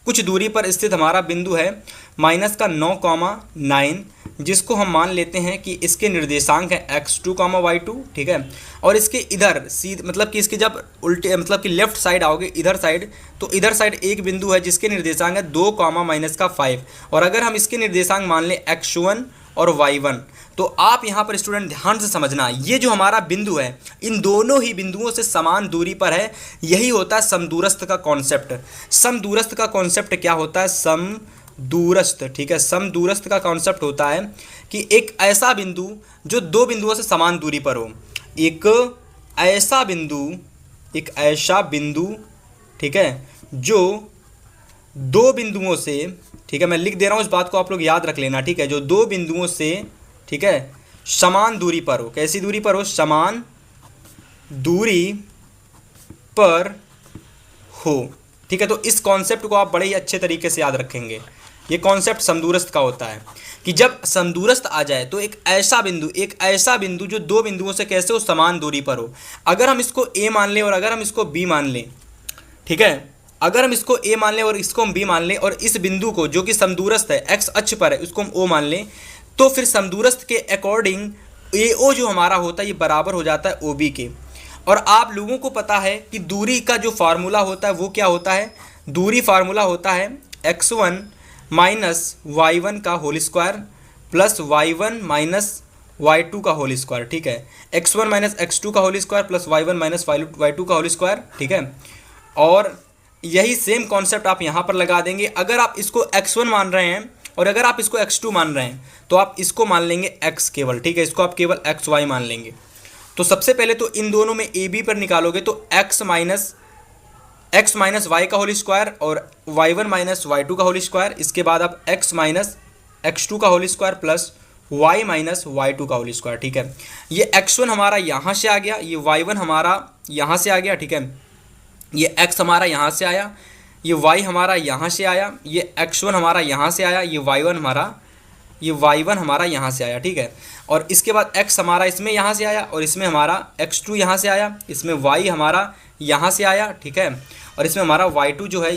कुछ दूरी पर स्थित हमारा बिंदु है -9, जिसको हम मान लेते हैं कि इसके निर्देशांक है x2, y2, ठीक है। और इसके इधर मतलब कि इसके जब उल्टे मतलब कि लेफ्ट साइड आओगे इधर साइड, तो इधर साइड एक बिंदु है जिसके निर्देशांक है 2, -5। और अगर हम इसके निर्देशांक मान लें x1 और y1, तो आप यहाँ पर स्टूडेंट ध्यान से समझना, ये जो हमारा बिंदु है इन दोनों ही बिंदुओं से समान दूरी पर है। यही होता है समदूरस्थ का कॉन्सेप्ट। समदूरस्थ का कॉन्सेप्ट क्या होता है, समदूरस्थ, ठीक है। समदूरस्थ का कॉन्सेप्ट होता है कि एक ऐसा बिंदु जो 2 बिंदुओं से समान दूरी पर हो। एक ऐसा बिंदु, ठीक है, जो 2 बिंदुओं से, ठीक है, मैं लिख दे रहा हूँ, इस बात को आप लोग याद रख लेना, ठीक है। जो 2 बिंदुओं से, ठीक है, समान दूरी पर हो। कैसी दूरी पर हो, समान दूरी पर हो, ठीक है। तो इस कॉन्सेप्ट को आप बड़े ही अच्छे तरीके से याद रखेंगे। ये कॉन्सेप्ट समदूरस्थ का होता है कि जब समदूरस्थ आ जाए तो एक ऐसा बिंदु जो 2 बिंदुओं से कैसे हो, समान दूरी पर हो। अगर हम इसको A मान लें और अगर हम इसको B मान लें, ठीक है। अगर हम इसको ए मान लें और इसको हम बी मान लें और इस बिंदु को जो कि समदूरस्थ है एक्स अक्ष पर है उसको हम ओ मान लें, तो फिर समदूरस्थ के अकॉर्डिंग ए ओ जो हमारा होता है ये बराबर हो जाता है ओ बी के। और आप लोगों को पता है कि दूरी का जो फार्मूला होता है वो क्या होता है, दूरी फार्मूला होता है x1 माइनस y1 का whole square plus y1 minus y2 का होल स्क्वायर। ठीक है, x1 माइनस x2 का whole square plus y1 minus y2 का होल स्क्वायर। ठीक है, और यही सेम कॉन्सेप्ट आप यहाँ पर लगा देंगे। अगर आप इसको x1 मान रहे हैं और अगर आप इसको x2 मान रहे हैं तो आप इसको मान लेंगे x केवल। ठीक है, इसको आप केवल xy मान लेंगे। तो सबसे पहले तो इन दोनों में ए बी पर निकालोगे तो x माइनस वाई का होल स्क्वायर और y1 माइनस y2 का होल स्क्वायर। इसके बाद आप x माइनस x2 का whole square plus y minus y2 का होल स्क्वायर। ठीक है, ये x1 हमारा यहाँ से आ गया, ये y1 हमारा यहाँ से आ गया। ठीक है, ये x हमारा यहाँ से आया, ये y हमारा यहाँ से आया, ये x1 हमारा यहाँ से आया, ये y1 हमारा यहाँ से आया। ठीक है, और इसके बाद x हमारा इसमें यहाँ से आया और इसमें हमारा x2 यहाँ से आया, इसमें y हमारा यहाँ से आया। ठीक है, और इसमें हमारा y2 जो है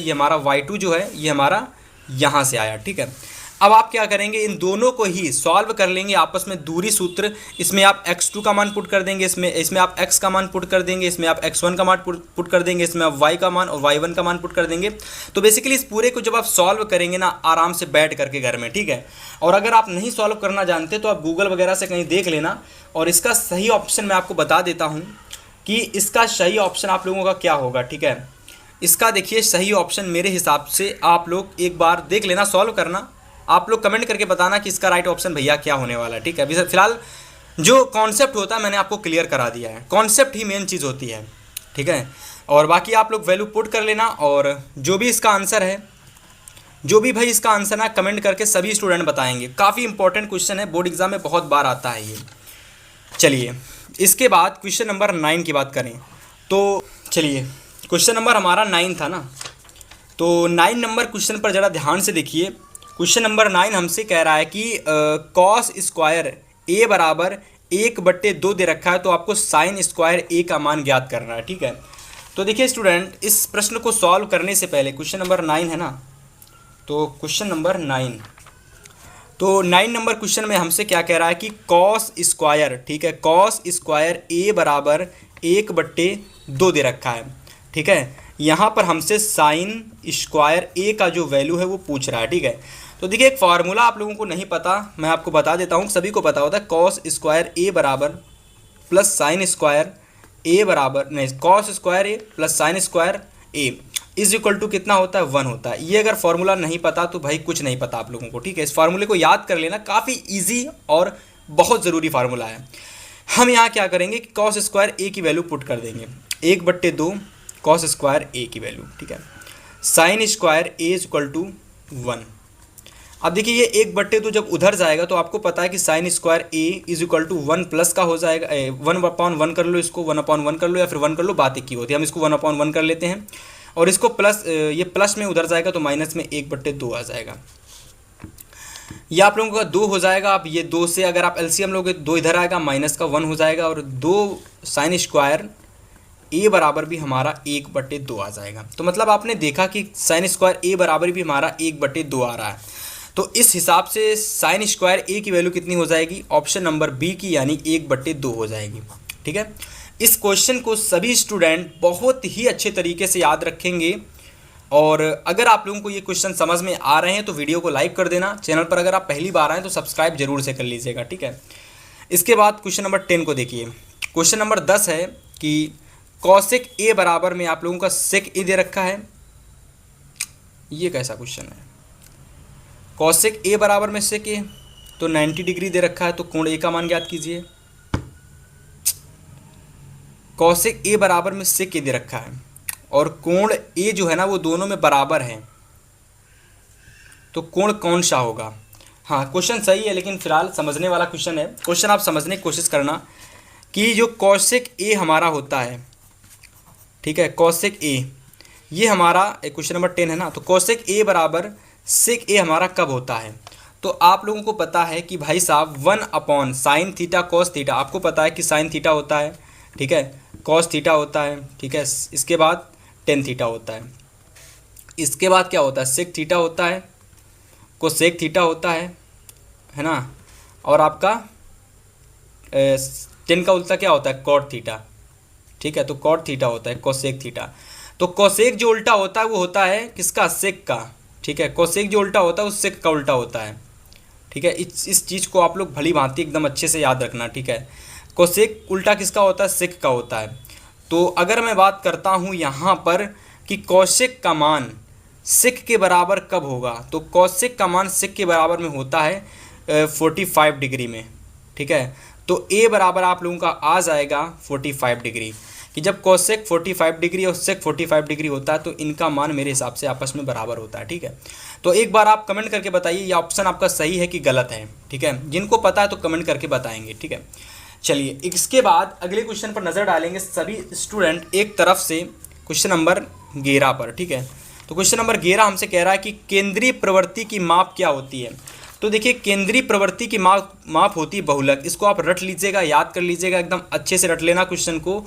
ये हमारा यहाँ से आया। ठीक है, अब आप क्या करेंगे, इन दोनों को ही सॉल्व कर लेंगे आपस में दूरी सूत्र। इसमें आप x2 का मान पुट कर देंगे, इसमें आप x का मान पुट कर देंगे, इसमें आप x1 का मान पुट कर देंगे, इसमें आप y का मान और y1 का मान पुट कर देंगे। तो बेसिकली इस पूरे को जब आप सॉल्व करेंगे ना आराम से बैठ करके घर में। ठीक है, और अगर आप नहीं सॉल्व करना जानते तो आप गूगल वगैरह से कहीं देख लेना। और इसका सही ऑप्शन मैं आपको बता देता हूँ कि इसका सही ऑप्शन आप लोगों का क्या होगा। ठीक है, इसका देखिए सही ऑप्शन मेरे हिसाब से आप लोग एक बार देख लेना, सॉल्व करना, आप लोग कमेंट करके बताना कि इसका राइट ऑप्शन भैया क्या होने वाला है। ठीक है, अभी फिलहाल जो कॉन्सेप्ट होता है मैंने आपको क्लियर करा दिया है, कॉन्सेप्ट ही मेन चीज़ होती है। ठीक है, और बाकी आप लोग वैल्यू पुट कर लेना और जो भी इसका आंसर है, जो भी भाई इसका आंसर ना कमेंट करके सभी स्टूडेंट बताएंगे। काफ़ी इंपॉर्टेंट क्वेश्चन है, बोर्ड एग्जाम में बहुत बार आता है ये। चलिए इसके बाद क्वेश्चन नंबर 9 की बात करें तो चलिए, क्वेश्चन नंबर हमारा 9 था ना, तो 9 नंबर क्वेश्चन पर ज़रा ध्यान से देखिए। क्वेश्चन नंबर 9 हमसे कह रहा है कि कॉस स्क्वायर ए बराबर 1/2 दे रखा है, तो आपको साइन स्क्वायर ए का मान ज्ञात करना है। ठीक है, तो देखिए स्टूडेंट, इस प्रश्न को सॉल्व करने से पहले क्वेश्चन नंबर 9 है ना, तो क्वेश्चन नंबर 9, तो 9 नंबर क्वेश्चन में हमसे क्या कह रहा है कि कॉस स्क्वायर, ठीक है, कॉस स्क्वायर ए बराबर 1/2 दे रखा है। ठीक है, यहाँ पर हमसे साइन स्क्वायर ए का जो वैल्यू है वो पूछ रहा है। ठीक है, तो देखिए एक फार्मूला आप लोगों को नहीं पता, मैं आपको बता देता हूँ, सभी को पता होता है। कॉस स्क्वायर ए बराबर प्लस साइन स्क्वायर ए बराबर नहीं, cos square A plus sine square A is equal to कितना होता है, 1 होता है। ये अगर फार्मूला नहीं पता तो भाई कुछ नहीं पता आप लोगों को। ठीक है, इस फार्मूले को याद कर लेना, काफ़ी ईजी और बहुत ज़रूरी फार्मूला है। हम यहाँ क्या करेंगे कि कॉस स्क्वायर ए की वैल्यू पुट कर देंगे, 1/2 कॉस स्क्वायर ए की वैल्यू। ठीक है, sine square A is equal to 1। अब देखिए ये 1/2 जब उधर जाएगा तो आपको पता है कि sine square A is equal to 1 plus का हो जाएगा, 1/1 कर लो, इसको 1/1 कर लो या फिर 1 कर लो, बात एक ही होती है। हम इसको 1/1 कर लेते हैं और इसको प्लस, ये प्लस में उधर जाएगा तो माइनस में 1/2 आ जाएगा। ये आप लोगों का 2 हो जाएगा। आप ये 2 से अगर आप एलसीएम लोगे 2 इधर आएगा, माइनस का 1 हो जाएगा और 2 साइन स्क्वायर ए बराबर भी हमारा 1/2 आ जाएगा। तो मतलब आपने देखा कि साइन स्क्वायर ए बराबर भी हमारा 1/2 आ रहा है। तो इस हिसाब से साइन स्क्वायर ए की वैल्यू कितनी हो जाएगी, ऑप्शन नंबर बी की, यानी 1/2 हो जाएगी। ठीक है, इस क्वेश्चन को सभी स्टूडेंट बहुत ही अच्छे तरीके से याद रखेंगे। और अगर आप लोगों को ये क्वेश्चन समझ में आ रहे हैं तो वीडियो को लाइक कर देना। चैनल पर अगर आप पहली बार आए तो सब्सक्राइब जरूर से कर लीजिएगा। ठीक है, इसके बाद क्वेश्चन नंबर 10 को देखिए। क्वेश्चन नंबर 10 है कि कॉसेक ए बराबर में आप लोगों का सेक ए दे रखा है। ये कैसा क्वेश्चन है, कॉसेक ए बराबर में सेक ए, तो 90 डिग्री दे रखा है, तो कोण ए का मान ज्ञात कीजिए। कॉसेक ए बराबर में सेक ए दे रखा है और कोण ए जो है ना वो दोनों में बराबर है, तो कोण कौन सा होगा। हाँ, क्वेश्चन सही है लेकिन फिलहाल समझने वाला क्वेश्चन है। क्वेश्चन आप समझने की कोशिश करना कि जो कॉसेक ए हमारा होता है, ठीक है, कॉसेक ए, ये हमारा क्वेश्चन नंबर 10 है ना, तो कॉसेक ए बराबर सेक ए हमारा कब होता है। तो आप लोगों को पता है कि भाई साहब 1 साइन थीटा कॉस थीटा, आपको पता है कि साइन थीटा होता है, ठीक है, कॉस थीटा होता है, ठीक है, इसके बाद टेन थीटा होता है। इसके बाद क्या होता है, सेक थीटा होता है, कोसेक थीटा होता है ना, और आपका टेन का उल्टा क्या होता है, कॉट थीटा। ठीक है, तो कॉट थीटा होता है, कोसेक थीटा। तो कोसेक जो उल्टा होता है वो होता है किसका, सेक का। ठीक है, कोसेक जो उल्टा होता है वो सेक का उल्टा होता है। ठीक है, इस चीज़ को आप लोग भली भांति एकदम अच्छे से याद रखना। ठीक है, कोसेक उल्टा किसका होता है, सेक का होता है। तो अगर मैं बात करता हूँ यहाँ पर कि कोसेक का मान सेक के बराबर कब होगा, तो कोसेक का मान सेक के बराबर में होता है 45 डिग्री में। ठीक है, तो ए बराबर आप लोगों का आ जाएगा 45 डिग्री, कि जब कोसेक 45 डिग्री और सेक 45 डिग्री होता है तो इनका मान मेरे हिसाब से आपस में बराबर होता है। ठीक है, तो एक बार आप कमेंट करके बताइए ये ऑप्शन आपका सही है कि गलत है। ठीक है, जिनको पता है तो कमेंट करके बताएंगे। ठीक है, चलिए इसके बाद अगले क्वेश्चन पर नज़र डालेंगे सभी स्टूडेंट एक तरफ से, क्वेश्चन नंबर 11 पर। ठीक है, तो क्वेश्चन नंबर 11 हमसे कह रहा है कि केंद्रीय प्रवृत्ति की माप क्या होती है। तो देखिए, केंद्रीय प्रवृत्ति की माप होती है बहुलक। इसको आप रट लीजिएगा, याद कर लीजिएगा, एकदम अच्छे से रट लेना क्वेश्चन को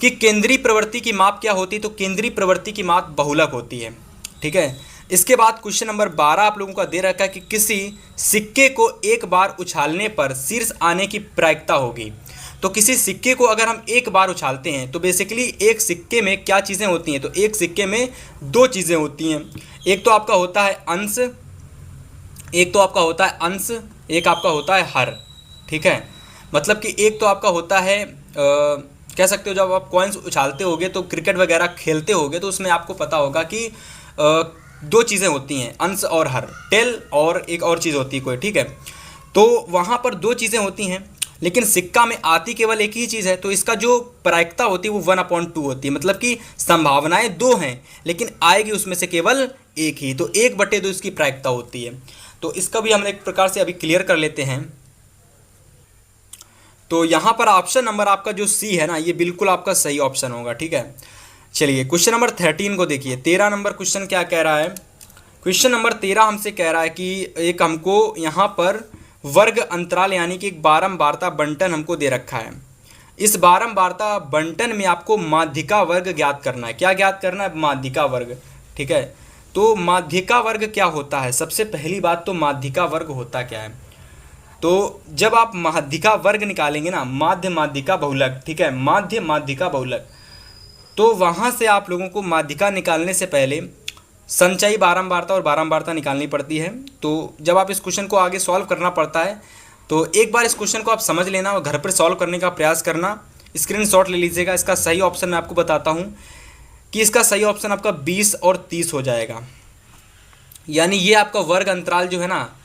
कि केंद्रीय प्रवृत्ति की माप क्या होती है। तो केंद्रीय प्रवृत्ति की माप बहुलक होती है। ठीक है, इसके बाद क्वेश्चन नंबर 12 आप लोगों का दे रखा है कि किसी सिक्के को एक बार उछालने पर शीर्ष आने की प्रायिकता होगी। तो किसी सिक्के को अगर हम एक बार उछालते हैं तो बेसिकली एक सिक्के में क्या चीज़ें होती हैं, तो एक सिक्के में दो चीज़ें होती हैं। एक तो आपका होता है अंश, एक आपका होता है हर। ठीक है, मतलब कि एक तो आपका होता है कह सकते हो, जब आप कॉइन्स उछालते होगे तो क्रिकेट वगैरह खेलते होगे तो उसमें आपको पता होगा कि दो चीज़ें होती हैं, अंश और हर, टेल और एक और चीज़ होती है कोई। ठीक है, तो वहाँ पर दो चीज़ें होती हैं, लेकिन सिक्का में आती केवल एक ही चीज़ है। तो इसका जो प्रायिकता होती है वो 1/2 होती है, मतलब कि संभावनाएं दो हैं लेकिन आएगी उसमें से केवल एक ही, तो 1/2 इसकी प्रायिकता होती है। तो इसका भी हम एक प्रकार से अभी क्लियर कर लेते हैं। तो यहाँ पर ऑप्शन नंबर आपका जो सी है ना, ये बिल्कुल आपका सही ऑप्शन होगा। ठीक है, चलिए क्वेश्चन नंबर 13 को देखिए। 13 नंबर क्वेश्चन क्या कह रहा है, क्वेश्चन नंबर 13 हमसे कह रहा है कि एक हमको यहाँ पर वर्ग अंतराल यानी कि एक बारंबारता बंटन हमको दे रखा है। इस बारंबारता बंटन में आपको माध्यिका वर्ग ज्ञात करना है। क्या ज्ञात करना है, माध्यिका वर्ग। ठीक है, तो माध्यिका वर्ग क्या होता है, सबसे पहली बात तो माध्यिका वर्ग होता क्या है। तो जब आप माध्यिका वर्ग निकालेंगे ना, माध्य माध्यिका बहुलक, ठीक है, माध्य माध्यिका बहुलक, तो वहाँ से आप लोगों को माध्यिका निकालने से पहले संचयी बारंबारता और बारंबारता निकालनी पड़ती है। तो जब आप इस क्वेश्चन को आगे सॉल्व करना पड़ता है तो एक बार इस क्वेश्चन को आप समझ लेना और घर पर सॉल्व करने का प्रयास करना, स्क्रीनशॉट ले लीजिएगा। इसका सही ऑप्शन मैं आपको बताता हूँ कि इसका सही ऑप्शन आपका 20 और 30 हो जाएगा। यानी ये आपका वर्ग अंतराल जो है ना,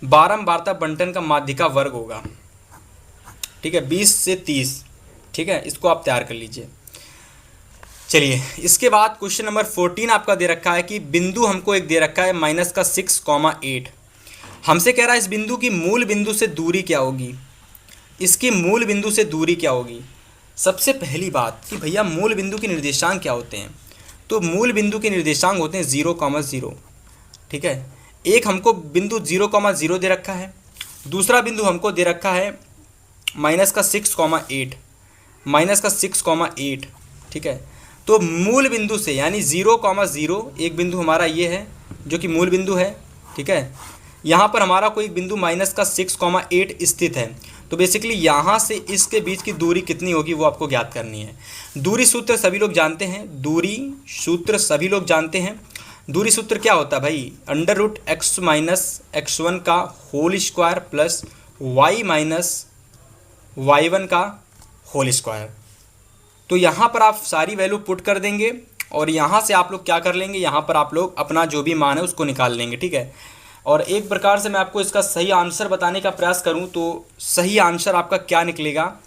बारंबारता बंटन का माध्यिका वर्ग होगा। ठीक है, 20 से 30। ठीक है, इसको आप तैयार कर लीजिए। चलिए इसके बाद क्वेश्चन नंबर 14 आपका दे रखा है कि बिंदु हमको एक दे रखा है -6,8। हमसे कह रहा है इस बिंदु की मूल बिंदु से दूरी क्या होगी। इसकी मूल बिंदु से दूरी क्या होगी। सबसे पहली बात कि भैया मूल बिंदु के निर्देशांक क्या होते हैं, तो मूल बिंदु के निर्देशांक होते हैं 0,0। ठीक है, एक हमको बिंदु 0,0 दे रखा है, दूसरा बिंदु हमको दे रखा है -6,8। ठीक है, तो मूल बिंदु से यानी 0,0 एक बिंदु हमारा ये है जो कि मूल बिंदु है। ठीक है, यहाँ पर हमारा कोई बिंदु -6,8 स्थित है। तो बेसिकली यहाँ से इसके बीच की दूरी कितनी होगी वो आपको ज्ञात करनी है। दूरी सूत्र सभी लोग जानते हैं, दूरी सूत्र क्या होता है भाई, √x - x1 का whole square plus y - y1 का होल स्क्वायर। तो यहाँ पर आप सारी वैल्यू पुट कर देंगे और यहाँ से आप लोग क्या कर लेंगे, यहाँ पर आप लोग अपना जो भी मान है उसको निकाल लेंगे। ठीक है, और एक प्रकार से मैं आपको इसका सही आंसर बताने का प्रयास करूँ तो सही आंसर आपका क्या निकलेगा,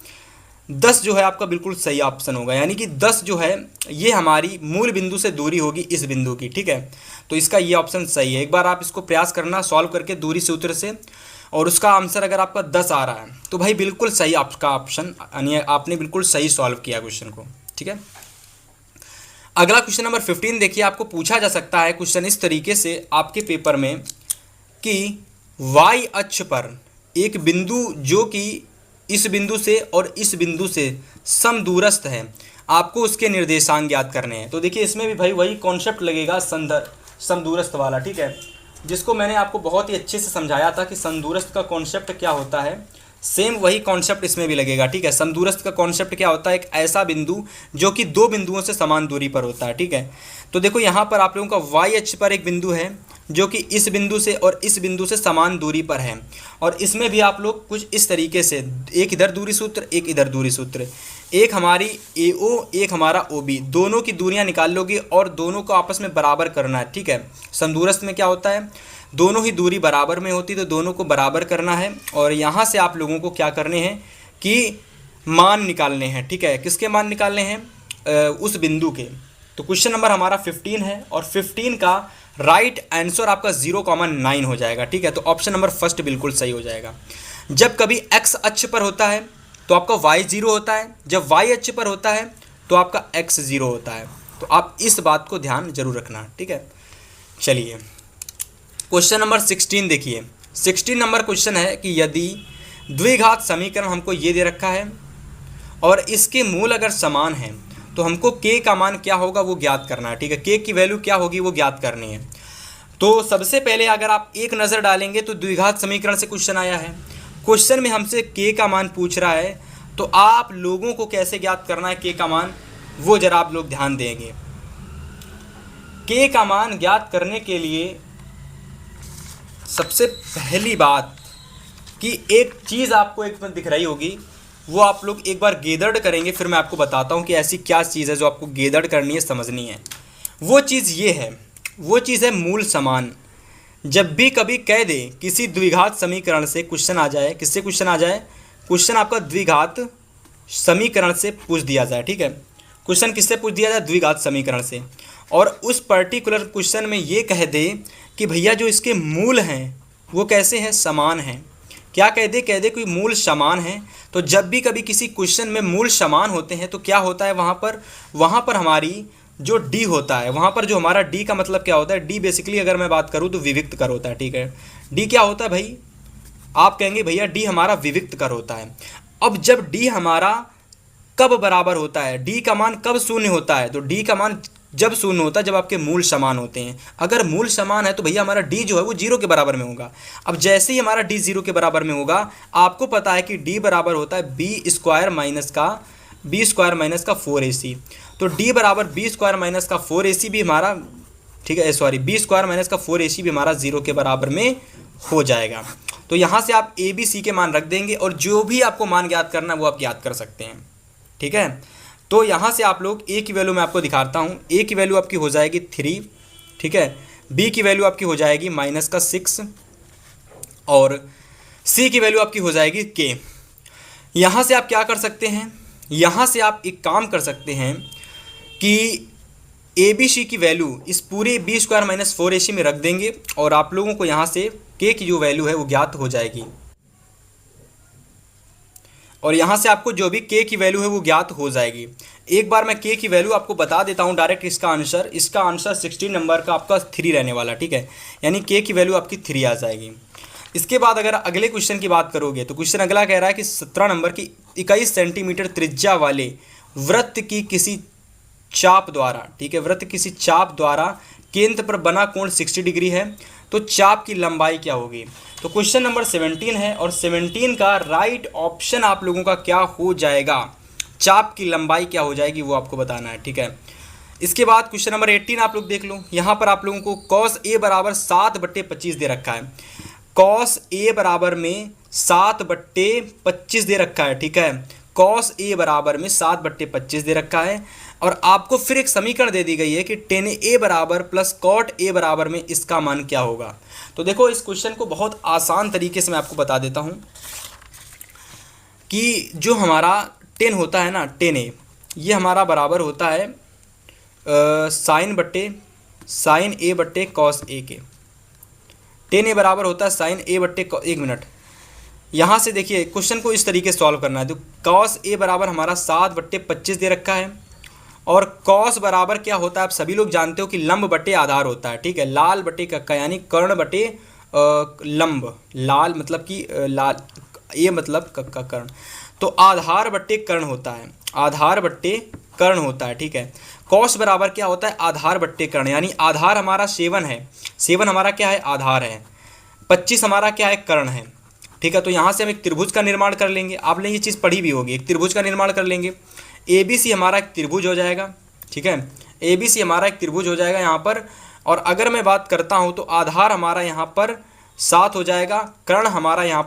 10 जो है आपका बिल्कुल सही ऑप्शन होगा। यानी कि 10 जो है ये हमारी मूल बिंदु से दूरी होगी इस बिंदु की। ठीक है, तो इसका ये ऑप्शन सही है। एक बार आप इसको प्रयास करना सॉल्व करके दूरी सूत्र से, और उसका आंसर अगर आपका 10 आ रहा है तो भाई बिल्कुल सही आपका ऑप्शन, यानी आपने बिल्कुल सही सॉल्व किया क्वेश्चन को। ठीक है, अगला क्वेश्चन नंबर 15 देखिए। आपको पूछा जा सकता है क्वेश्चन इस तरीके से आपके पेपर में कि y अक्ष पर एक बिंदु जो कि इस बिंदु से और इस बिंदु से समदूरस्थ है, आपको उसके निर्देशांक ज्ञात करने हैं। तो देखिए इसमें भी भाई वही कॉन्सेप्ट लगेगा समदूरस्थ वाला, ठीक है, जिसको मैंने आपको बहुत ही अच्छे से समझाया था कि समदूरस्थ का कॉन्सेप्ट क्या होता है, सेम वही कॉन्सेप्ट इसमें भी लगेगा, ठीक है। समदूरस्थ का कॉन्सेप्ट क्या होता है, एक ऐसा बिंदु जो कि दो बिंदुओं से समान दूरी पर होता है, ठीक है। तो देखो यहाँ पर आप लोगों का वाई अक्ष पर एक बिंदु है जो कि इस बिंदु से और इस बिंदु से समान दूरी पर है, और इसमें भी आप लोग कुछ इस तरीके से, एक इधर दूरी सूत्र, एक इधर दूरी सूत्र, एक हमारी AO, एक हमारा OB, दोनों की दूरियां निकाल लोगे और दोनों को आपस में बराबर करना है, ठीक है। समदूरस्थ में क्या होता है, दोनों ही दूरी बराबर में होती, तो दोनों को बराबर करना है, और यहाँ से आप लोगों को क्या करने हैं कि मान निकालने हैं, ठीक है। किसके मान निकालने हैं, उस बिंदु के। तो क्वेश्चन नंबर हमारा 15 है, और 15 का राइट आंसर आपका 0,9 हो जाएगा, ठीक है। तो ऑप्शन नंबर फर्स्ट बिल्कुल सही हो जाएगा। जब कभी x अक्ष पर होता है तो आपका y 0 होता है, जब y अक्ष पर होता है तो आपका x 0 होता है। तो आप इस बात को ध्यान जरूर रखना, ठीक है। चलिए क्वेश्चन नंबर 16 देखिए। 16 नंबर क्वेश्चन है कि यदि द्विघात समीकरण हमको ये दे रखा है और इसके मूल अगर समान हैं तो हमको k का मान क्या होगा वो ज्ञात करना है, ठीक है। k की वैल्यू क्या होगी वो ज्ञात करनी है। तो सबसे पहले अगर आप एक नज़र डालेंगे तो द्विघात समीकरण से क्वेश्चन आया है, क्वेश्चन में हमसे k का मान पूछ रहा है, तो आप लोगों को कैसे ज्ञात करना है k का मान, वो जरा आप लोग ध्यान देंगे। k का मान ज्ञात करने के लिए सबसे पहली बात कि एक चीज़ आपको एक दिख रही होगी, वो आप लोग एक बार गेदड़ करेंगे, फिर मैं आपको बताता हूँ कि ऐसी क्या चीज़ है जो आपको गेदड़ करनी है, समझनी है। वो चीज़ ये है, वो चीज़ है मूल समान। जब भी कभी कह दे किसी द्विघात समीकरण से क्वेश्चन आ जाए, किससे क्वेश्चन आ जाए, क्वेश्चन आपका द्विघात समीकरण से पूछ दिया जाए, ठीक है। क्वेश्चन किससे पूछ दिया जाए, द्विघात समीकरण से, और उस पर्टिकुलर क्वेश्चन में ये कह दे कि भैया जो इसके मूल हैं वो कैसे हैं, समान हैं। क्या कह दे कोई मूल समान है। तो जब भी कभी किसी क्वेश्चन में मूल समान होते हैं तो क्या होता है, वहाँ पर हमारी जो डी होता है, वहाँ पर जो हमारा डी का मतलब क्या होता है, डी बेसिकली अगर मैं बात करूँ तो विविक्त कर होता है, ठीक है। डी क्या होता है भाई, आप कहेंगे भैया डी हमारा विविक्त कर होता है। अब जब डी हमारा कब बराबर होता है, डी का मान कब शून्य होता है, तो डी का मान जब शून्य होता है जब आपके मूल समान होते हैं। अगर मूल समान है तो भैया हमारा डी जो है वो 0 के बराबर में होगा। अब जैसे ही हमारा डी 0 के बराबर में होगा, आपको पता है कि डी बराबर होता है बी स्क्वायर माइनस का 4ac। तो डी बराबर बी स्क्वायर माइनस का 4ac भी हमारा, ठीक है, सॉरी, बी स्क्वायर माइनस का 4ac भी हमारा 0 के बराबर में हो जाएगा। तो यहाँ से आप ए बी सी के मान रख देंगे और जो भी आपको मान ज्ञात करना है वो आप ज्ञात कर सकते हैं, ठीक है। तो यहाँ से आप लोग ए की वैल्यू मैं आपको दिखाता हूँ। ए की वैल्यू आपकी हो जाएगी 3, ठीक है। बी की वैल्यू आपकी हो जाएगी -6 और सी की वैल्यू आपकी हो जाएगी k। यहाँ से आप क्या कर सकते हैं, यहाँ से आप एक काम कर सकते हैं कि ए बी सी की वैल्यू इस पूरे बी स्क्वायर माइनस 4ac में रख देंगे और आप लोगों को यहाँ से k की जो वैल्यू है वो ज्ञात हो जाएगी, और यहाँ से आपको जो भी k की वैल्यू है वो ज्ञात हो जाएगी। एक बार मैं k की वैल्यू आपको बता देता हूँ डायरेक्ट। इसका आंसर 16 नंबर का आपका 3 रहने वाला, ठीक है। यानी k की वैल्यू आपकी 3 आ जाएगी। इसके बाद अगर अगले क्वेश्चन की बात करोगे तो क्वेश्चन अगला कह रहा है कि 17 नंबर की 21 सेंटीमीटर त्रिज्या वाले वृत्त की किसी चाप द्वारा, ठीक है, वृत्त किसी चाप द्वारा केंद्र पर बना कोण 60 डिग्री है, तो चाप की लंबाई क्या होगी। तो क्वेश्चन नंबर 17 है और 17 का राइट ऑप्शन आप लोगों का क्या हो जाएगा, चाप की लंबाई क्या हो जाएगी वो आपको बताना है, ठीक है। इसके बाद क्वेश्चन नंबर 18 आप लोग देख लो। यहाँ पर आप लोगों को cos a बराबर 7/25 दे रखा है। cos a बराबर में 7/25 दे रखा है, ठीक है। cos a बराबर में 7/25 दे रखा है और आपको फिर एक समीकरण दे दी गई है कि tan a बराबर प्लस cot a बराबर में इसका मान क्या होगा। तो देखो इस क्वेश्चन को बहुत आसान तरीके से मैं आपको बता देता हूँ कि जो हमारा tan होता है ना, tan a, ये हमारा बराबर होता है साइन a बट्टे cos a के। tan a बराबर होता है साइन a बट्टे, एक मिनट, यहाँ से देखिए क्वेश्चन को इस तरीके से सॉल्व करना है। तो cos a बराबर हमारा 7/25 दे रखा है और cos बराबर क्या होता है आप सभी लोग जानते हो कि लंब बटे आधार होता है, ठीक है। लाल बटे कक्का यानी कर्ण बटे लंब, लाल मतलब कि लाल, ये मतलब कक्का कर्ण, तो आधार बट्टे कर्ण होता है, आधार बट्टे कर्ण होता है, ठीक है। कॉस बराबर क्या होता है, आधार बट्टे कर्ण, यानी आधार हमारा 7 है, 7 हमारा क्या है, आधार है, 25 हमारा क्या है, कर्ण है, ठीक है। तो यहाँ से हम एक त्रिभुज का निर्माण कर लेंगे, आपने ये चीज़ पढ़ी भी होगी, एक त्रिभुज का निर्माण कर लेंगे। ए बी सी हमारा एक त्रिभुज हो जाएगा, ठीक है, ए बी सी हमारा एक त्रिभुज हो जाएगा यहाँ पर। और अगर मैं बात करता हूँ तो आधार हमारा यहाँ पर 7 हो जाएगा, कर्ण हमारा यहाँ